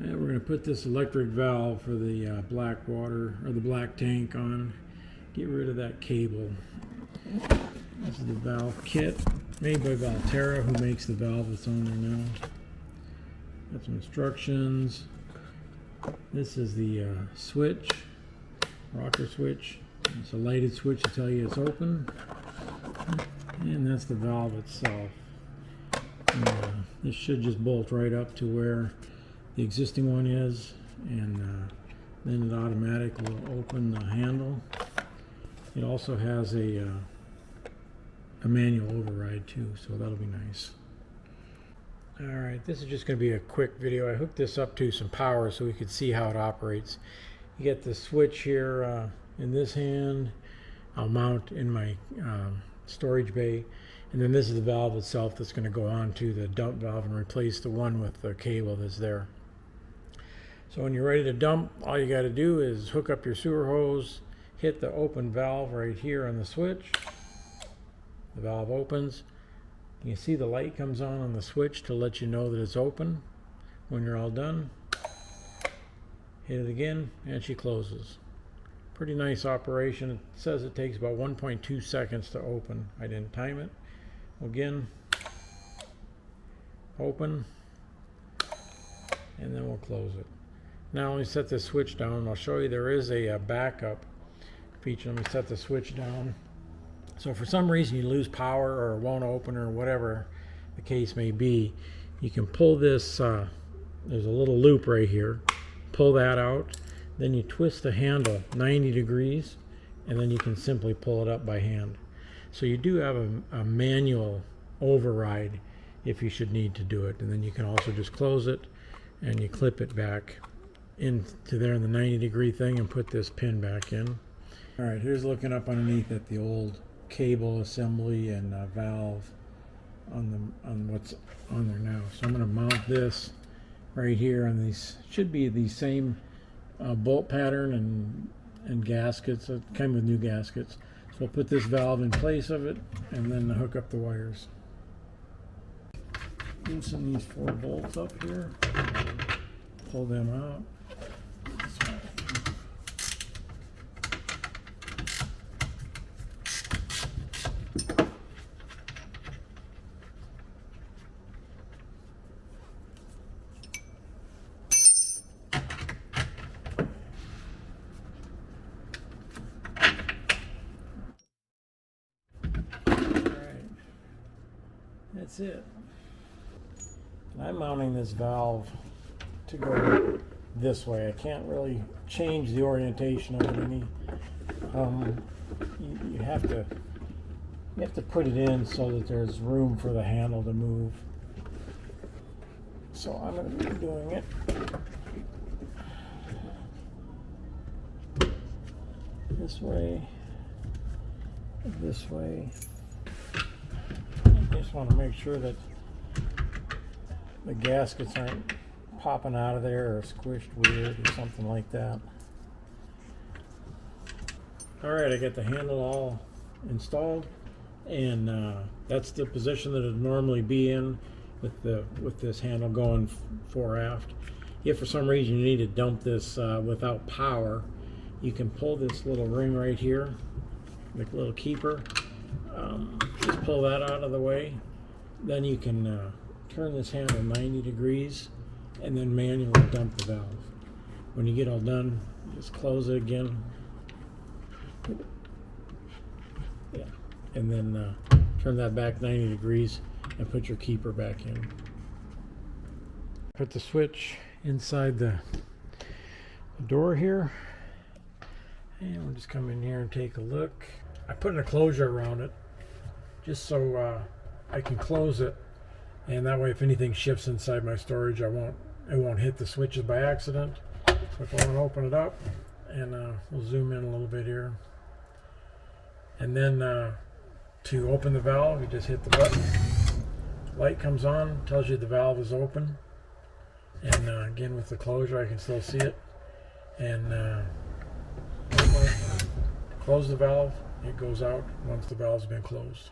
And we're going to put this electric valve for the black water or the black tank on. Get rid of that cable. This is the valve kit made by Valterra, who makes the valve that's on there now. Got some instructions. This is the switch, rocker switch. It's a lighted switch to tell you it's open. And that's the valve itself. This should just bolt right up to where the existing one is, and then it automatically will open the handle. It also has a manual override too, so that'll be nice. Alright, this is just going to be a quick video. I hooked this up to some power so we could see how it operates. You get the switch here in this hand. I'll mount in my storage bay, and then this is the valve itself that's going to go on to the dump valve and replace the one with the cable that's there. So when you're ready to dump, all you got to do is hook up your sewer hose, hit the open valve right here on the switch. The valve opens. You see the light comes on the switch to let you know that it's open. When you're all done, hit it again and she closes. Pretty nice operation. It says it takes about 1.2 seconds to open. I didn't time it. Again, open, and then we'll close it. Now let me set this switch down. I'll show you there is a backup feature. Let me set the switch down. So for some reason you lose power or it won't open or whatever the case may be, you can pull this, there's a little loop right here, pull that out, then you twist the handle 90 degrees, and then you can simply pull it up by hand. So you do have a manual override if you should need to do it, and then you can also just close it and you clip it back into there in the 90-degree thing and put this pin back in. Alright, here's looking up underneath at the old cable assembly and valve on what's on there now. So I'm going to mount this right here on these, should be the same bolt pattern and gaskets. It came with new gaskets. So I'll put this valve in place of it and then hook up the wires. Loosen these 4 bolts up here, pull them out. That's it. And I'm mounting this valve to go this way. I can't really change the orientation of it any. You have to put it in so that there's room for the handle to move. So I'm going to be doing it this way, this way. I just want to make sure that the gaskets aren't popping out of there or squished weird or something like that. Alright, I got the handle all installed, and that's the position that it'd normally be in with this handle going fore aft. If for some reason you need to dump this without power, you can pull this little ring right here, the little keeper. Just pull that out of the way. Then you can turn this handle 90 degrees and then manually dump the valve. When you get all done, just close it again. Yeah, and then turn that back 90 degrees and put your keeper back in. Put the switch inside the door here, and we'll just come in here and take a look. I put an enclosure around it just so I can close it, and that way if anything shifts inside my storage, it won't hit the switches by accident. So if I want to open it up, and we'll zoom in a little bit here, and then to open the valve, you just hit the button. Light comes on, tells you the valve is open, and again with the closure I can still see it, and open it, close the valve. It goes out once the valve's been closed.